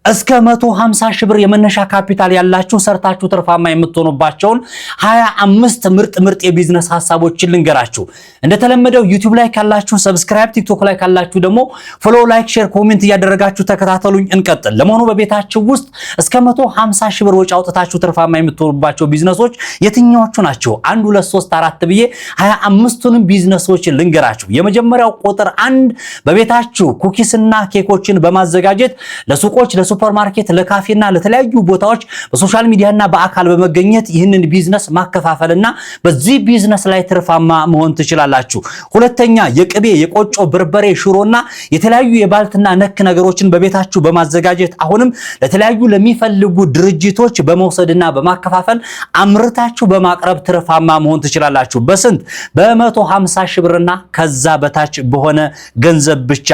እስከ 150 ሺህ ብር የመነሻ ካፒታል ያላችሁ ሰርታችሁ ትርፋማ የምትሆኑባቸውን 25 ምርጥ የቢዝነስ ሐሳቦችን ልንገራችሁ። እንደተለመደው ዩቲዩብ ላይ ካላችሁ ሰብስክራይብ፣ ቲክቶክ ላይ ካላችሁ ደግሞ ፎሎ፣ ላይክ፣ ሼር፣ ኮሜንት እያደረጋችሁ ተከታተሉኝ። እንቀጥል። ለመሆኑ በቤታችሁ ውስጥ እስከ 150 ሺህ ብር ወጪ አውጥታችሁ ትርፋማ የምትሆኑባቸው ቢዝነሶች የትኛዎቹ ናቸው? 1 2 3 4 ብዬ 25ቱንም ቢዝነሶች ልንገራችሁ። የመጀመሪያው ቁጥር 1 በቤታችሁ ኩኪስና ኬኮችን በማዘጋጀት ለሱቆች ሱፐርማርኬት ለካፌና ለተለያዩ ቦታዎች በሶሻል ሚዲያና በአካል በመገኘት ይህንን ቢዝነስ ማከፋፈልና በዚህ ቢዝነስ ላይ ትርፋማ መሆን ትችላላችሁ። ሁለተኛ የቅቤ፣ የቆጮ፣ በርበሬ፣ ሽሮና የተለያዩ የባልትና ነክ ነገሮችን በቤታችሁ በማዘጋጀት አሁንም ለተለያዩ ለሚፈልጉ ድርጅቶች በመውሰድና በማከፋፈል አምርታችሁ በማቅረብ ትርፋማ መሆን ትችላላችሁ። በስንት? በ150 ሺህ ብርና ከዛ በታች በሆነ ገንዘብ ብቻ።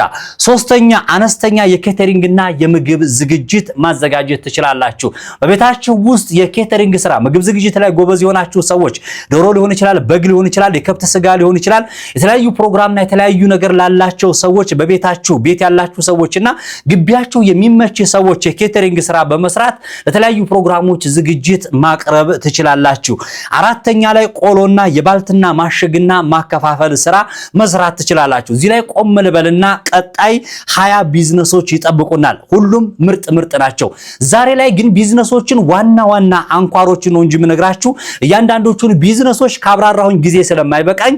ሶስተኛ አነስተኛ የኬተሪንግና የምግብ ዝግጅት ማዘጋጀት ትችላላችሁ። በቤታችሁ ውስጥ የኬተሪንግ ስራ ምግብ ዝግጅት ላይ ጎበዝ የሆናችሁ ሰዎች ዶሮ ሊሆን ይችላል፣ በግ ሊሆን ይችላል፣ የከብት ስጋ ሊሆን ይችላል፣ የተለያዩ ፕሮግራምና የተለያዩ ነገር ላላቸው ሰዎች በቤታችሁ ቤት ያላችሁ ሰዎችና ግቢያችሁ የሚመች ሰዎች የኬተሪንግ ስራ በመስራት ለተለያዩ ፕሮግራሞች ዝግጅት ማቅረብ ትችላላችሁ። አራተኛ ላይ ቆሎና የባልትና ማሸግና ማከፋፈል ስራ መስራት ትችላላችሁ። እዚህ ላይ ቆም ልበልና ቀጣይ 20 ቢዝነሶች ይጠብቁናል። ሁሉም ምርጥ ናቸው። ዛሬ ላይ ግን ቢዝነሶችን ዋና አንኳሮችን ነው እንጂ የምነግራችሁ እያንዳንዶቹን ቢዝነሶች ካብራራሁኝ ጊዜ ስለማይበቃኝ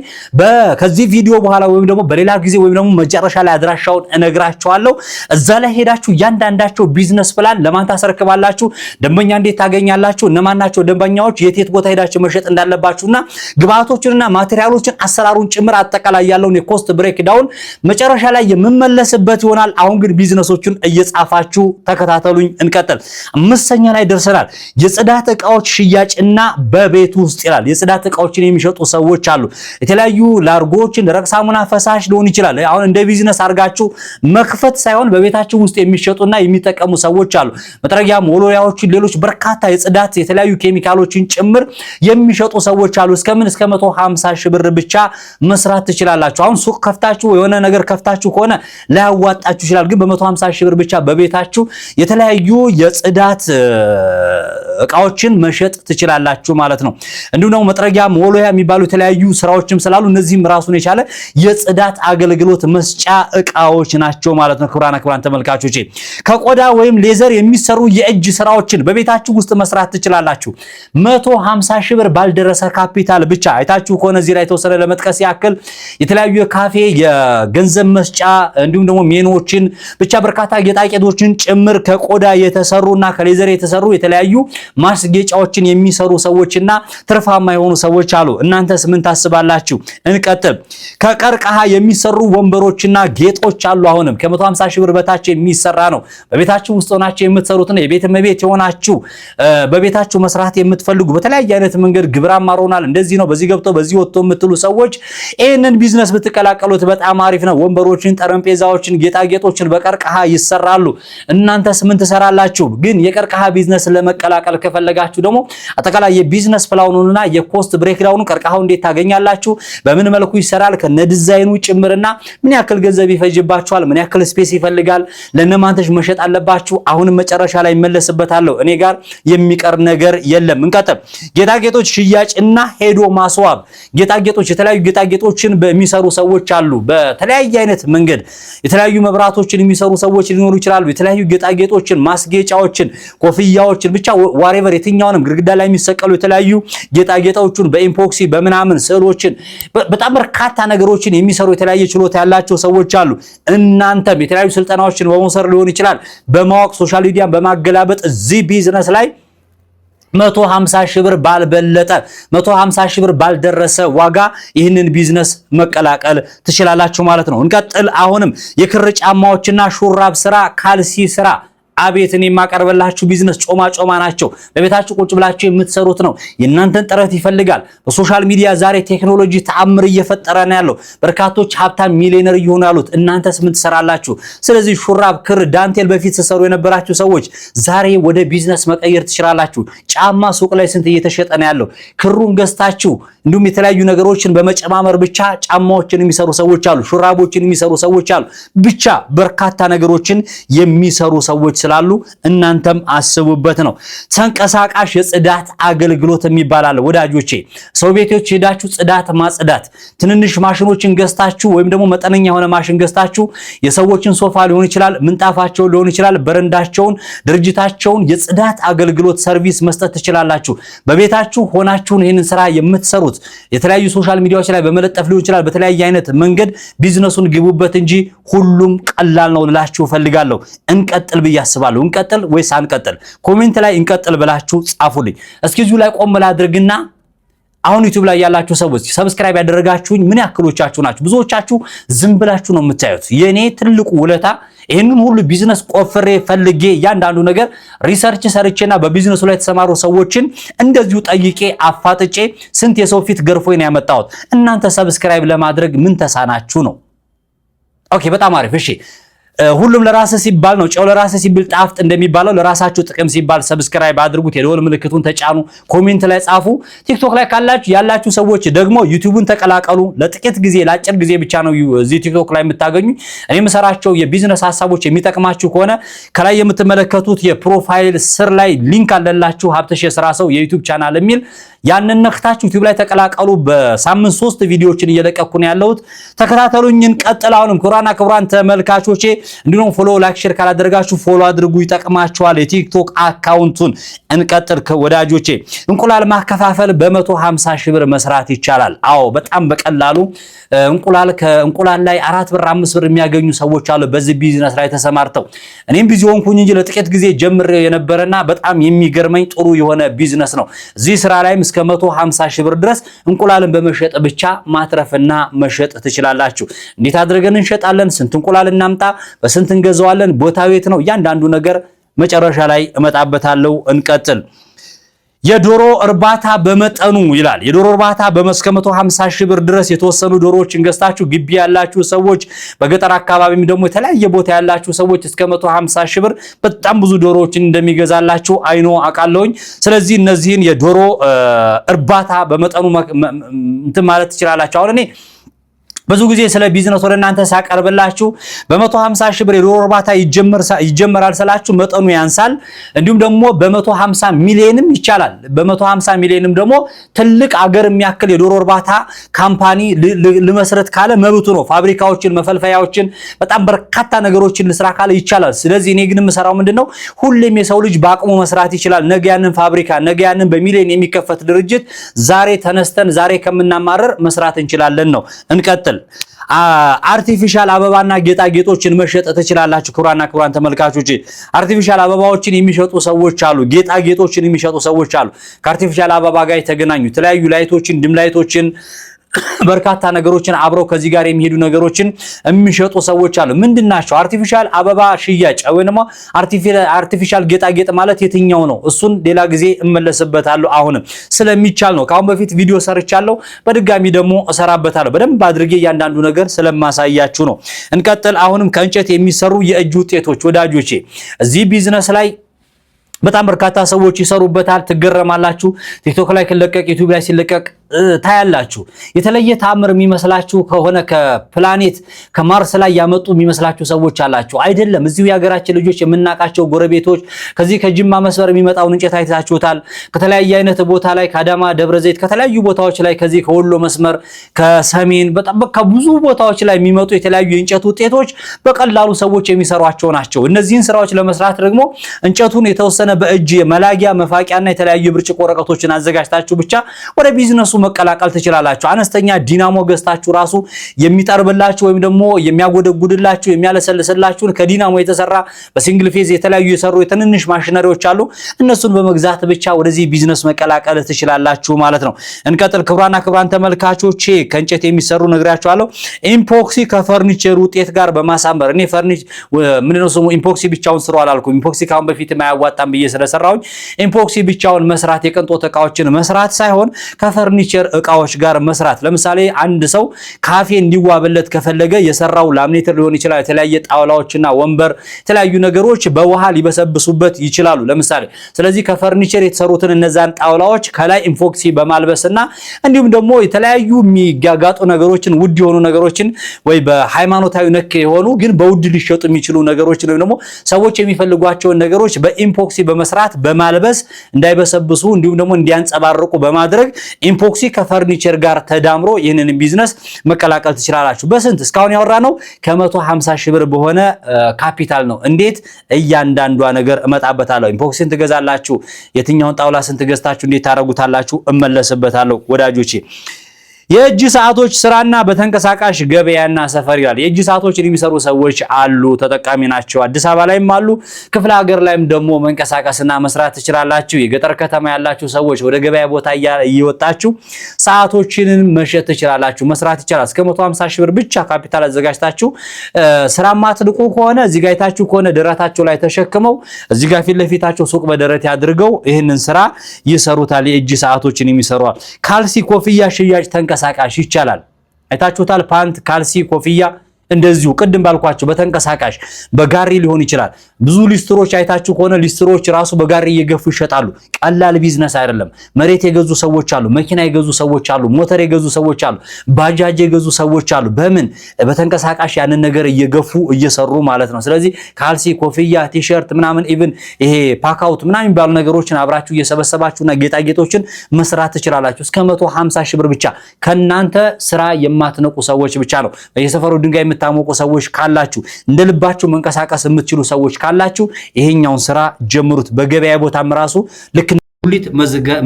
ከዚህ ቪዲዮ በኋላ ወይም ደግሞ በሌላ ጊዜ ወይም ደግሞ መጨረሻ ላይ አድራሻውን እነግራችኋለሁ። እዛ ላይ ሄዳችሁ እያንዳንዳቸው ቢዝነስ ፕላን ለማን ታስረክባላችሁ፣ ደንበኛ እንዴት ታገኛላችሁ፣ እነማን ናቸው ደንበኛዎች፣ የት ቦታ ሄዳችሁ መሸጥ እንዳለባችሁና ግብአቶችንና ማቴሪያሎችን አሰራሩን ጭምር አጠቃላይ ያለውን የኮስት ብሬክ ዳውን መጨረሻ ላይ የምመለስበት ይሆናል። አሁን ግን ቢዝነሶቹን እየጻፋችሁ ተከታተሉኝ። እንቀጥል። 5ኛ ላይ ደርሰናል። የጽዳት ዕቃዎች ሽያጭና በቤት ውስጥ ይላል። የጽዳት ዕቃዎችን የሚሸጡ ሰዎች አሉ። የተለያዩ ላርጎችን፣ ደረቅ ሳሙና፣ ፈሳሽ ሊሆን ይችላል። አሁን እንደ ቢዝነስ አድርጋችሁ መክፈት ሳይሆን በቤታችሁ ውስጥ የሚሸጡና የሚጠቀሙ ሰዎች አሉ። መጥረጊያ፣ ሞሎሪያዎችን፣ ሌሎች በርካታ የጽዳት የተለያዩ ኬሚካሎችን ጭምር የሚሸጡ ሰዎች አሉ። እስከ 150 ሺህ ብር ብቻ መስራት ትችላላችሁ። አሁን ሱቅ ከፍታችሁ የሆነ ነገር ከፍታችሁ ከሆነ ላያዋጣችሁ ይችላል። ግን በ150 ሺህ ብር ብቻ በቤታችሁ የተለያዩ የጽዳት እቃዎችን መሸጥ ትችላላችሁ ማለት ነው። እንዲሁም ደግሞ መጥረጊያ፣ ሞሎያ የሚባሉ የተለያዩ ስራዎችም ስላሉ እነዚህም ራሱን የቻለ የጽዳት አገልግሎት መስጫ እቃዎች ናቸው ማለት ነው። ክቡራን ተመልካቾቼ ከቆዳ ወይም ሌዘር የሚሰሩ የእጅ ስራዎችን በቤታችሁ ውስጥ መስራት ትችላላችሁ። 150 ሺህ ብር ባልደረሰ ካፒታል ብቻ። አይታችሁ ከሆነ እዚህ ላይ ተወሰነ ለመጥቀስ ያክል የተለያዩ የካፌ የገንዘብ መስጫ እንዲሁም ደግሞ ሜኖችን ብቻ በርካታ ጌጣጌጦችን ጭምር ከቆዳ የተሰሩና ከሌዘር የተሰሩ የተለያዩ ማስጌጫዎችን የሚሰሩ ሰዎችና ትርፋማ የሆኑ ሰዎች አሉ። እናንተስ ምን ታስባላችሁ? እንቀጥል። ከቀርከሃ የሚሰሩ ወንበሮችና ጌጦች አሉ። አሁንም ከ150 ሺህ ብር በታች የሚሰራ ነው። በቤታችሁ ውስጥ ሆናችሁ የምትሰሩትና የቤት እመቤት የሆናችሁ በቤታችሁ መስራት የምትፈልጉ በተለያየ አይነት መንገድ ግብር አማሮናል እንደዚህ ነው በዚህ ገብቶ በዚህ ወጥቶ የምትሉ ሰዎች ይህንን ቢዝነስ ብትቀላቀሉት በጣም አሪፍ ነው። ወንበሮችን፣ ጠረጴዛዎችን፣ ጌጣጌጦችን በቀርከሃ ይሰራሉ። እናንተስ ምን ትሰራላችሁ? ግን የቀርከሃ ቢዝነስ ለመቀላቀል ከፈለጋችሁ ደግሞ አጠቃላይ የቢዝነስ ፕላኑንና የኮስት ብሬክዳውኑ ቀርከሃው እንዴት ታገኛላችሁ፣ በምን መልኩ ይሰራል፣ ከነ ዲዛይኑ ጭምርና ምን ያክል ገንዘብ ይፈጅባችኋል፣ ምን ያክል ስፔስ ይፈልጋል፣ ለነማንተሽ መሸጥ አለባችሁ። አሁንም መጨረሻ ላይ መለስበታለሁ። እኔ ጋር የሚቀር ነገር የለም። እንቀጥል። ጌጣጌጦች ሽያጭና ሄዶ ማስዋብ። ጌጣጌጦች የተለያዩ ጌጣጌጦችን በሚሰሩ ሰዎች አሉ። በተለያየ አይነት መንገድ የተለያዩ መብራቶችን የሚሰሩ ሰዎች ሊኖሩ ይችላሉ። የተለያዩ ጌጣጌጦችን፣ ማስጌጫዎችን፣ ኮፍያዎችን ብቻ ዋሬቨር የትኛውንም ግድግዳ ላይ የሚሰቀሉ የተለያዩ ጌጣጌጦችን በኢምፖክሲ በምናምን ስዕሎችን በጣም በርካታ ነገሮችን የሚሰሩ የተለያየ ችሎታ ያላቸው ሰዎች አሉ። እናንተም የተለያዩ ስልጠናዎችን በመውሰድ ሊሆን ይችላል በማወቅ ሶሻል ሚዲያን በማገላበጥ እዚህ ቢዝነስ ላይ 150 ሺህ ብር ባልበለጠ 150 ሺህ ብር ባልደረሰ ዋጋ ይህንን ቢዝነስ መቀላቀል ትችላላችሁ ማለት ነው። እንቀጥል። አሁንም የክር ጫማዎችና ሹራብ ስራ፣ ካልሲ ስራ አቤት እኔ የማቀርብላችሁ ቢዝነስ ጮማ ናቸው። በቤታችሁ ቁጭ ብላችሁ የምትሰሩት ነው። የእናንተን ጥረት ይፈልጋል። በሶሻል ሚዲያ ዛሬ ቴክኖሎጂ ተአምር እየፈጠረ ነው ያለው። በርካቶች ሀብታም ሚሊዮነር እየሆኑ ያሉት። እናንተስ ምን ትሰራላችሁ? ስለዚህ ሹራብ፣ ክር፣ ዳንቴል በፊት ተሰሩ የነበራችሁ ሰዎች ዛሬ ወደ ቢዝነስ መቀየር ትችላላችሁ። ጫማ ሱቅ ላይ ስንት እየተሸጠ ነው ያለው? ክሩን ገዝታችሁ እንዲሁም የተለያዩ ነገሮችን በመጨማመር ብቻ ጫማዎችን የሚሰሩ ሰዎች አሉ፣ ሹራቦችን የሚሰሩ ሰዎች አሉ። ብቻ በርካታ ነገሮችን የሚሰሩ ሰዎች ስላሉ እናንተም አስቡበት ነው። ተንቀሳቃሽ የጽዳት አገልግሎት የሚባል አለ ወዳጆቼ። ሰው ቤቶች ሄዳችሁ ጽዳት ማጽዳት፣ ትንንሽ ማሽኖችን ገዝታችሁ ወይም ደግሞ መጠነኛ የሆነ ማሽን ገዝታችሁ የሰዎችን ሶፋ ሊሆን ይችላል፣ ምንጣፋቸውን ሊሆን ይችላል፣ በረንዳቸውን፣ ድርጅታቸውን የጽዳት አገልግሎት ሰርቪስ መስጠት ትችላላችሁ። በቤታችሁ ሆናችሁ ይህንን ስራ የምትሰሩት የተለያዩ ሶሻል ሚዲያዎች ላይ በመለጠፍ ሊሆን ይችላል። በተለያየ አይነት መንገድ ቢዝነሱን ግቡበት እንጂ ሁሉም ቀላል ነው ልላችሁ ፈልጋለሁ። እንቀጥል ብዬ አስባለሁ። እንቀጥል ወይስ አንቀጥል? ኮሜንት ላይ እንቀጥል ብላችሁ ጻፉልኝ። እስኪ እዚሁ ላይ ቆም ላድርግና አሁን ዩቲዩብ ላይ ያላችሁ ሰዎች ሰብስክራይብ ያደረጋችሁኝ ምን ያክሎቻችሁ ናችሁ? ብዙዎቻችሁ ዝም ብላችሁ ነው የምታዩት። የኔ ትልቁ ውለታ ይሄንን ሁሉ ቢዝነስ ቆፍሬ ፈልጌ እያንዳንዱ ነገር ሪሰርች ሰርቼና በቢዝነሱ ላይ የተሰማሩ ሰዎችን እንደዚሁ ጠይቄ አፋጥጬ ስንት የሰው ፊት ገርፎኝ ነው ያመጣሁት። እናንተ ሰብስክራይብ ለማድረግ ምን ተሳናችሁ ነው? ኦኬ፣ በጣም አሪፍ። እሺ፣ ሁሉም ለራስ ሲባል ነው ጨው ለራስ ሲብል ጣፍጥ እንደሚባለው ለራሳችሁ ጥቅም ሲባል ሰብስክራይብ አድርጉት፣ የደወል ምልክቱን ተጫኑ፣ ኮሜንት ላይ ጻፉ። ቲክቶክ ላይ ያላችሁ ሰዎች ደግሞ ዩቲዩብን ተቀላቀሉ። ለጥቂት ጊዜ ለአጭር ጊዜ ብቻ ነው እዚህ ቲክቶክ ላይ የምታገኙ። እኔ የምሰራቸው የቢዝነስ ሐሳቦች የሚጠቅማችሁ ከሆነ ከላይ የምትመለከቱት የፕሮፋይል ስር ላይ ሊንክ አለላችሁ፣ ሀብትሽ የሥራ ሰው የዩቲዩብ ቻናል የሚል ያንን ነክታችሁ ዩቲዩብ ላይ ተቀላቀሉ። በሳምንት 3 ቪዲዮዎችን እየለቀኩ ነው ያለሁት። ተከታተሉኝ። እንቀጥል። አሁንም ክቡራን ተመልካቾቼ እንዲሁም ፎሎ ላይክ ሼር ካላደረጋችሁ ፎሎ አድርጉ፣ ይጠቅማችኋል የቲክቶክ አካውንቱን። እንቀጥል ወዳጆቼ። እንቁላል ማከፋፈል በ150 ሺህ ብር መስራት ይቻላል። አዎ በጣም በቀላሉ ከእንቁላል ላይ 4 ብር 5 ብር የሚያገኙ ሰዎች አሉ በዚህ ቢዝነስ ላይ ተሰማርተው። እኔም ቢዚ ሆንኩኝ እንጂ ለጥቂት ጊዜ ጀምሬ የነበረና በጣም የሚገርመኝ ጥሩ የሆነ ቢዝነስ ነው። እዚህ ስራ ላይ እስከ 150 ሺህ ብር ድረስ እንቁላልን በመሸጥ ብቻ ማትረፍና መሸጥ ትችላላችሁ። እንዴት አድርገን እንሸጣለን? ስንት እንቁላል እናምጣ? በስንት እንገዛዋለን? ቦታው የት ነው? እያንዳንዱ ነገር መጨረሻ ላይ እመጣበታለሁ። እንቀጥል። የዶሮ እርባታ በመጠኑ ይላል። የዶሮ እርባታ እስከ 150 ሺህ ብር ድረስ የተወሰኑ ዶሮዎችን ገዝታችሁ ግቢ ያላችሁ ሰዎች፣ በገጠር አካባቢም ደግሞ የተለያየ ቦታ ያላችሁ ሰዎች እስከ 150 ሺህ ብር በጣም ብዙ ዶሮዎችን እንደሚገዛላችሁ አይኖ አውቃለሁኝ። ስለዚህ እነዚህን የዶሮ እርባታ በመጠኑ እንትን ማለት ትችላላችሁ። አሁን እኔ ብዙ ጊዜ ስለ ቢዝነስ ወደ እናንተ ሳቀርብላችሁ በ150 ሺህ ብር የዶሮ እርባታ ይጀመራል ስላችሁ መጠኑ ያንሳል። እንዲሁም ደግሞ በ150 ሚሊዮንም ይቻላል። በ150 ሚሊዮንም ደግሞ ትልቅ አገር የሚያክል የዶሮ እርባታ ካምፓኒ ልመስረት ካለ መብቱ ነው። ፋብሪካዎችን፣ መፈልፈያዎችን፣ በጣም በርካታ ነገሮችን ልስራ ካለ ይቻላል። ስለዚህ እኔ ግን የምሰራው ምንድነው? ሁሌም የሰው ልጅ በአቅሙ መስራት ይችላል። ነገ ያንን ፋብሪካ፣ ነገ ያንን በሚሊዮን የሚከፈት ድርጅት ዛሬ ተነስተን ዛሬ ከምናማረር መስራት እንችላለን ነው። እንቀጥል። አርቲፊሻል አበባና ጌጣጌጦችን መሸጥ ትችላላችሁ። ክቡራን ተመልካቾች፣ አርቲፊሻል አበባዎችን የሚሸጡ ሰዎች አሉ፣ ጌጣጌጦችን የሚሸጡ ሰዎች አሉ። ከአርቲፊሻል አበባ ጋር የተገናኙ የተለያዩ ላይቶችን፣ ድም ላይቶችን፣ በርካታ ነገሮችን አብረው ከዚህ ጋር የሚሄዱ ነገሮችን የሚሸጡ ሰዎች አሉ። ምንድናቸው? አርቲፊሻል አበባ ሽያጭ ወይም ደግሞ አርቲፊሻል ጌጣጌጥ ማለት የትኛው ነው? እሱን ሌላ ጊዜ እመለስበታለሁ። አሁንም ስለሚቻል ነው። ከአሁን በፊት ቪዲዮ ሰርቻለሁ፣ በድጋሚ ደግሞ እሰራበታለሁ። በደንብ አድርጌ እያንዳንዱ ነገር ስለማሳያችሁ ነው። እንቀጥል። አሁንም ከእንጨት የሚሰሩ የእጅ ውጤቶች ወዳጆቼ፣ እዚህ ቢዝነስ ላይ በጣም በርካታ ሰዎች ይሰሩበታል። ትገረማላችሁ። ቲክቶክ ላይ ሲለቀቅ፣ ዩቲዩብ ላይ ሲለቀቅ ታያላችሁ። የተለየ ተአምር የሚመስላችሁ ከሆነ ከፕላኔት ከማርስ ላይ ያመጡ የሚመስላችሁ ሰዎች አላችሁ። አይደለም። እዚሁ የሀገራችን ልጆች የምናቃቸው ጎረቤቶች፣ ከዚህ ከጅማ መስመር የሚመጣውን እንጨት አይታችሁታል። ከተለያየ አይነት ቦታ ላይ ከአዳማ ደብረ ዘይት፣ ከተለያዩ ቦታዎች ላይ ከዚህ ከወሎ መስመር፣ ከሰሜን፣ በጣም ከብዙ ቦታዎች ላይ የሚመጡ የተለያዩ የእንጨት ውጤቶች በቀላሉ ሰዎች የሚሰሯቸው ናቸው። እነዚህን ስራዎች ለመስራት ደግሞ እንጨቱን የተወሰነ በእጅ መላጊያ፣ መፋቂያና የተለያዩ ብርጭቆ ወረቀቶችን አዘጋጅታችሁ ብቻ ወደ ቢዝነሱ መቀላቀል ትችላላችሁ። አነስተኛ ዲናሞ ገዝታችሁ ራሱ የሚጠርብላችሁ ወይም ደግሞ የሚያጎደጉድላችሁ የሚያለሰልስላችሁን ከዲናሞ የተሰራ በሲንግል ፌዝ የተለያዩ የሰሩ የትንንሽ ማሽነሪዎች አሉ። እነሱን በመግዛት ብቻ ወደዚህ ቢዝነስ መቀላቀል ትችላላችሁ ማለት ነው። እንቀጥል። ክቡራን ተመልካቾቼ፣ ከእንጨት የሚሰሩ ነግራችኋለሁ። ኢምፖክሲ ከፈርኒቸር ውጤት ጋር በማሳመር እኔ ምንድነው ስሙ ኢምፖክሲ ብቻውን ስሩ አላልኩም። ኢምፖክሲ ካሁን በፊት የማያዋጣም ብዬ ስለሰራሁኝ ኢምፖክሲ ብቻውን መስራት የቅንጦት እቃዎችን መስራት ሳይሆን ከፈርኒቸር ከፈርኒቸር እቃዎች ጋር መስራት ለምሳሌ አንድ ሰው ካፌ እንዲዋበለት ከፈለገ የሰራው ላሚኔተር ሊሆን ይችላል የተለያየ ጣውላዎችና ወንበር የተለያዩ ነገሮች በውሃ ሊበሰብሱበት ይችላሉ ለምሳሌ ስለዚህ ከፈርኒቸር የተሰሩትን እነዛን ጣውላዎች ከላይ ኢንፎክሲ በማልበስና እንዲሁም ደግሞ የተለያዩ የሚጋጋጡ ነገሮችን ውድ የሆኑ ነገሮችን ወይ በሃይማኖታዊ ነክ የሆኑ ግን በውድ ሊሸጡ የሚችሉ ነገሮችን ወይ ደግሞ ሰዎች የሚፈልጓቸው ነገሮች በኢንፎክሲ በመስራት በማልበስ እንዳይበሰብሱ እንዲሁም ደግሞ እንዲያንጸባርቁ በማድረግ ኢንፎክሲ ከፈርኒቸር ጋር ተዳምሮ ይህንን ቢዝነስ መቀላቀል ትችላላችሁ በስንት እስካሁን ያወራነው ከ150 ሺህ ብር በሆነ ካፒታል ነው እንዴት እያንዳንዷ ነገር እመጣበታለሁ ኢንፎክሲን ትገዛላችሁ የትኛውን ጣውላ ስንት ገዝታችሁ እንዴት ታረጉታላችሁ እመለስበታለሁ ወዳጆቼ የእጅ ሰዓቶች ስራና በተንቀሳቃሽ ገበያና ሰፈር ይላል የእጅ ሰዓቶችን የሚሰሩ ሰዎች አሉ ተጠቃሚ ናቸው አዲስ አበባ ላይም አሉ ክፍለ ሀገር ላይም ደግሞ መንቀሳቀስና መስራት ትችላላችሁ የገጠር ከተማ ያላችሁ ሰዎች ወደ ገበያ ቦታ እየወጣችሁ ሰዓቶችን መሸጥ ትችላላችሁ መስራት ይችላል እስከ 150 ሺህ ብር ብቻ ካፒታል አዘጋጅታችሁ ስራ ማትልቁ ከሆነ እዚህ ጋር አይታችሁ ከሆነ ደረታቸው ላይ ተሸክመው እዚህ ጋር ፊት ለፊታቸው ሱቅ በደረት ያድርገው ይሄንን ስራ ይሰሩታል የእጅ ሰዓቶችን የሚሰሩ ካልሲ ኮፍያ ሽያጭ ተንቀሳቃሽ ይቻላል አይታችሁታል ፓንት ካልሲ ኮፍያ እንደዚሁ ቅድም ባልኳችሁ በተንቀሳቃሽ በጋሪ ሊሆን ይችላል ብዙ ሊስትሮች አይታችሁ ከሆነ ሊስትሮች ራሱ በጋሪ እየገፉ ይሸጣሉ ቀላል ቢዝነስ አይደለም መሬት የገዙ ሰዎች አሉ መኪና የገዙ ሰዎች አሉ ሞተር የገዙ ሰዎች አሉ ባጃጅ የገዙ ሰዎች አሉ በምን በተንቀሳቃሽ ያንን ነገር እየገፉ እየሰሩ ማለት ነው ስለዚህ ካልሲ ኮፍያ ቲሸርት ምናምን ኢቭን ይሄ ፓካውት ምናምን የሚባሉ ነገሮችን አብራችሁ እየሰበሰባችሁና ጌጣጌጦችን መስራት ትችላላችሁ እስከ 150 ሺህ ብር ብቻ ከናንተ ስራ የማትነቁ ሰዎች ብቻ ነው በየሰፈሩ ድንጋይ የምታሞቁ ሰዎች ካላችሁ እንደልባችሁ መንቀሳቀስ የምትችሉ ሰዎች ካላችሁ ይሄኛውን ስራ ጀምሩት በገበያ ቦታም ራሱ ልክ ሁሊት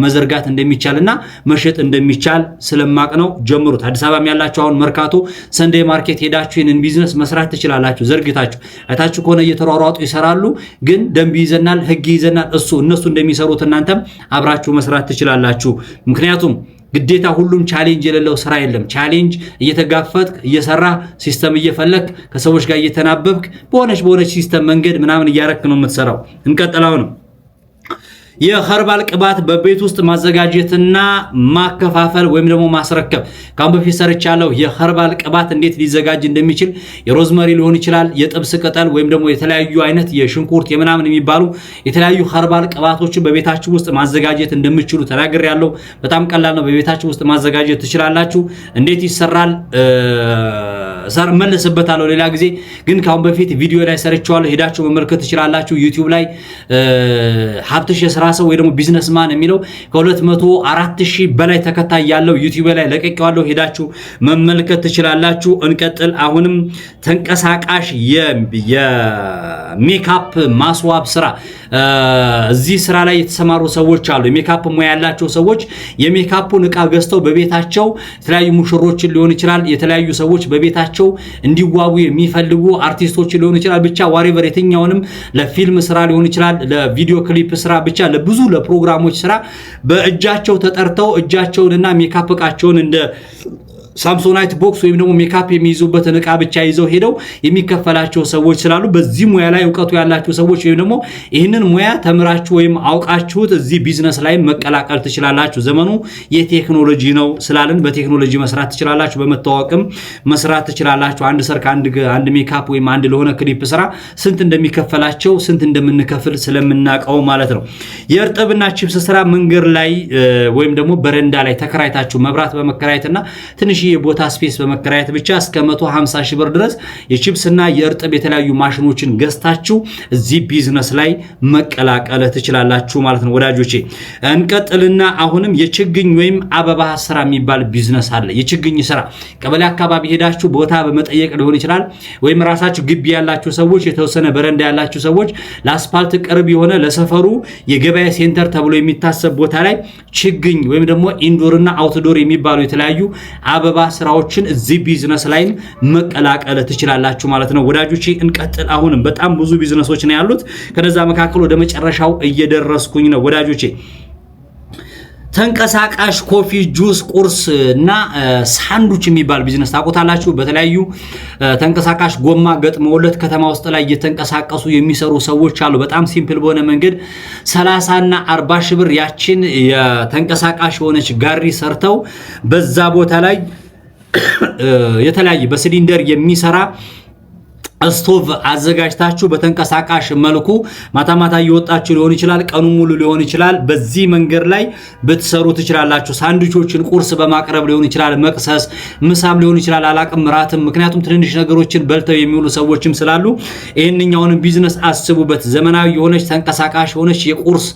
መዘርጋት እንደሚቻልና መሸጥ እንደሚቻል ስለማቅ ነው ጀምሩት አዲስ አበባም ያላችሁ አሁን መርካቶ ሰንዴ ማርኬት ሄዳችሁ ይሄንን ቢዝነስ መስራት ትችላላችሁ ዘርግታችሁ አይታችሁ ከሆነ እየተሯሯጡ ይሰራሉ ግን ደንብ ይዘናል ህግ ይዘናል እነሱ እንደሚሰሩት እናንተም አብራችሁ መስራት ትችላላችሁ ምክንያቱም ግዴታ ሁሉም ቻሌንጅ የሌለው ስራ የለም ቻሌንጅ እየተጋፈጥክ እየሰራ ሲስተም እየፈለክ ከሰዎች ጋር እየተናበብክ በሆነች ሲስተም መንገድ ምናምን እያረክ ነው የምትሰራው እንቀጥላው ነው የኸርባል ቅባት በቤት ውስጥ ማዘጋጀትና ማከፋፈል ወይም ደግሞ ማስረከብ ካም በፊት ሰርቻለሁ የኸርባል ቅባት እንዴት ሊዘጋጅ እንደሚችል የሮዝመሪ ሊሆን ይችላል የጥብስ ቅጠል ወይም ደግሞ የተለያዩ አይነት የሽንኩርት የምናምን የሚባሉ የተለያዩ ኸርባል ቅባቶችን በቤታችሁ ውስጥ ማዘጋጀት እንደምትችሉ ተናግሬያለሁ በጣም ቀላል ነው በቤታችሁ ውስጥ ማዘጋጀት ትችላላችሁ እንዴት ይሰራል መለስበታለሁ ሌላ ጊዜ ግን ካም በፊት ቪዲዮ ላይ ሰርቻለሁ ሄዳችሁ መመልከት ትችላላችሁ ዩቲዩብ ላይ ሀብትሽ የስራ ሰው ወይ ደግሞ ቢዝነስማን የሚለው ከ204,000 በላይ ተከታይ ያለው ዩቲዩብ ላይ ለቀቀዋለሁ ሄዳችሁ መመልከት ትችላላችሁ እንቀጥል አሁንም ተንቀሳቃሽ የሜካፕ ማስዋብ ስራ እዚህ ስራ ላይ የተሰማሩ ሰዎች አሉ የሜካፕ ሙያ ያላቸው ሰዎች የሜካፑን ዕቃ ገዝተው በቤታቸው የተለያዩ ሙሽሮችን ሊሆን ይችላል የተለያዩ ሰዎች በቤታቸው እንዲዋቡ የሚፈልጉ አርቲስቶች ሊሆን ይችላል ብቻ ዋሪቨር የትኛውንም ለፊልም ስራ ሊሆን ይችላል ለቪዲዮ ክሊፕ ስራ ብቻ ለብዙ ለፕሮግራሞች ስራ በእጃቸው ተጠርተው እጃቸውንና ሜካፕ ዕቃቸውን እንደ ሳምሶናይት ቦክስ ወይም ደግሞ ሜካፕ የሚይዙበትን ዕቃ ብቻ ይዘው ሄደው የሚከፈላቸው ሰዎች ስላሉ በዚህ ሙያ ላይ ዕውቀቱ ያላችሁ ሰዎች ወይም ደግሞ ይህንን ሙያ ተምራችሁ ወይም አውቃችሁት እዚህ ቢዝነስ ላይ መቀላቀል ትችላላችሁ ዘመኑ የቴክኖሎጂ ነው ስላልን በቴክኖሎጂ መስራት ትችላላችሁ በመታወቅም መስራት ትችላላችሁ አንድ ሰርክ አንድ ሜካፕ ወይም አንድ ለሆነ ክሊፕ ስራ ስንት እንደሚከፈላቸው ስንት እንደምንከፍል ስለምናቀው ማለት ነው የእርጥብና ቺፕስ ስራ መንገድ ላይ ወይም ደግሞ በረንዳ ላይ ተከራይታችሁ መብራት በመከራየትና ትንሽ የቦታ ስፔስ በመከራየት ብቻ እስከ 150 ሺህ ብር ድረስ የቺፕስና የእርጥብ የተለያዩ ማሽኖችን ገዝታችሁ እዚህ ቢዝነስ ላይ መቀላቀል ትችላላችሁ ማለት ነው ወዳጆቼ እንቀጥልና አሁንም የችግኝ ወይም አበባ ስራ የሚባል ቢዝነስ አለ የችግኝ ስራ ቀበሌ አካባቢ ሄዳችሁ ቦታ በመጠየቅ ሊሆን ይችላል ወይም ራሳችሁ ግቢ ያላችሁ ሰዎች የተወሰነ በረንዳ ያላችሁ ሰዎች ለአስፋልት ቅርብ የሆነ ለሰፈሩ የገበያ ሴንተር ተብሎ የሚታሰብ ቦታ ላይ ችግኝ ወይም ደግሞ ኢንዶርና አውትዶር የሚባሉ የተለያዩ አበባ ስራዎችን እዚህ ቢዝነስ ላይ መቀላቀል ትችላላችሁ ማለት ነው ወዳጆቼ እንቀጥል አሁንም በጣም ብዙ ቢዝነሶች ነው ያሉት ከነዛ መካከል ወደ መጨረሻው እየደረስኩኝ ነው ወዳጆቼ ተንቀሳቃሽ ኮፊ ጁስ ቁርስ እና ሳንዱች የሚባል ቢዝነስ ታቆታላችሁ። በተለያዩ ተንቀሳቃሽ ጎማ ገጥመውለት ከተማ ውስጥ ላይ እየተንቀሳቀሱ የሚሰሩ ሰዎች አሉ። በጣም ሲምፕል በሆነ መንገድ 30 እና 40 ሺህ ብር ያችን የተንቀሳቃሽ የሆነች ጋሪ ሰርተው በዛ ቦታ ላይ የተለያየ በሲሊንደር የሚሰራ ስቶቭ አዘጋጅታችሁ በተንቀሳቃሽ መልኩ ማታ እየወጣችሁ ሊሆን ይችላል፣ ቀኑ ሙሉ ሊሆን ይችላል። በዚህ መንገድ ላይ ብትሰሩ ትችላላችሁ። ሳንድዊቾችን ቁርስ በማቅረብ ሊሆን ይችላል፣ መቅሰስ ምሳም ሊሆን ይችላል፣ አላቅም ራትም። ምክንያቱም ትንንሽ ነገሮችን በልተው የሚውሉ ሰዎችም ስላሉ ይሄንኛውን ቢዝነስ አስቡበት። ዘመናዊ የሆነች ተንቀሳቃሽ የሆነች የቁርስ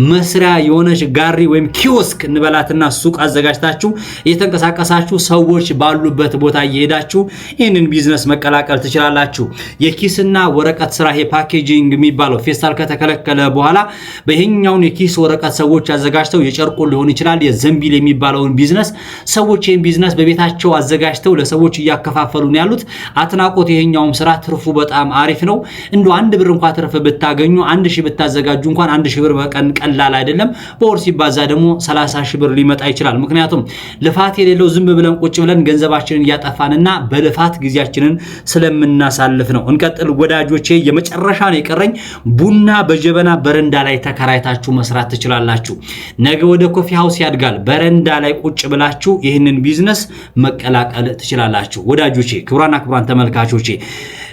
መስሪያ የሆነች ጋሪ ወይም ኪዮስክ እንበላትና ሱቅ አዘጋጅታችሁ እየተንቀሳቀሳችሁ ሰዎች ባሉበት ቦታ እየሄዳችሁ ይህንን ቢዝነስ መቀላቀል ትችላላችሁ። የኪስና ወረቀት ስራ ፓኬጂንግ የሚባለው ፌስታል ከተከለከለ በኋላ በይሄኛውን የኪስ ወረቀት ሰዎች አዘጋጅተው የጨርቆ ሊሆን ይችላል የዘንቢል የሚባለውን ቢዝነስ ሰዎች ይሄን ቢዝነስ በቤታቸው አዘጋጅተው ለሰዎች እያከፋፈሉ ነው ያሉት። አትናቆት። ይሄኛውም ስራ ትርፉ በጣም አሪፍ ነው። እንደው 1 ብር እንኳን ትርፍ ብታገኙ 1000 ብታዘጋጁ እንኳን 1000 ብር በቀን ቀላል አይደለም። በወር ሲባዛ ደግሞ 30 ሺህ ብር ሊመጣ ይችላል። ምክንያቱም ልፋት የሌለው ዝም ብለን ቁጭ ብለን ገንዘባችንን እያጠፋንና በልፋት ጊዜያችንን ስለምናሳልፍ ነው። እንቀጥል ወዳጆቼ። የመጨረሻ ነው የቀረኝ። ቡና በጀበና በረንዳ ላይ ተከራይታችሁ መስራት ትችላላችሁ። ነገ ወደ ኮፊ ሃውስ ያድጋል። በረንዳ ላይ ቁጭ ብላችሁ ይህንን ቢዝነስ መቀላቀል ትችላላችሁ ወዳጆቼ። ክቡራን ተመልካቾቼ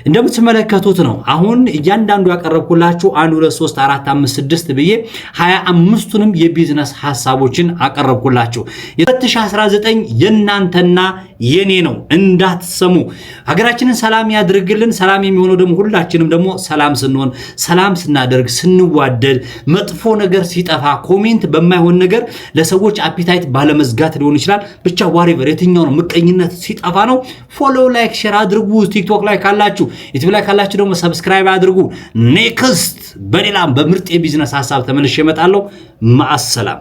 እንደምትመለከቱት ነው አሁን እያንዳንዱ ያቀረብኩላችሁ 1 2 3 4 5 6 ብዬ 25ቱንም የቢዝነስ ሐሳቦችን አቀረብኩላችሁ። የ2019 የናንተና የኔ ነው እንዳትሰሙ። ሀገራችንን ሰላም ያድርግልን። ሰላም የሚሆነው ደግሞ ሁላችንም ደግሞ ሰላም ስንሆን፣ ሰላም ስናደርግ፣ ስንዋደድ፣ መጥፎ ነገር ሲጠፋ፣ ኮሜንት በማይሆን ነገር ለሰዎች አፒታይት ባለመዝጋት ሊሆን ይችላል። ብቻ ዋሬቨር የትኛው ነው ምቀኝነት ሲጠፋ ነው። ፎሎ ላይክ ሼር አድርጉ። ቲክቶክ ላይ ካላችሁ ዩቲዩብ ላይ ካላችሁ ደግሞ ሰብስክራይብ አድርጉ። ኔክስት በሌላም በምርጥ የቢዝነስ ሐሳብ ተመልሼ እመጣለሁ። ማአሰላም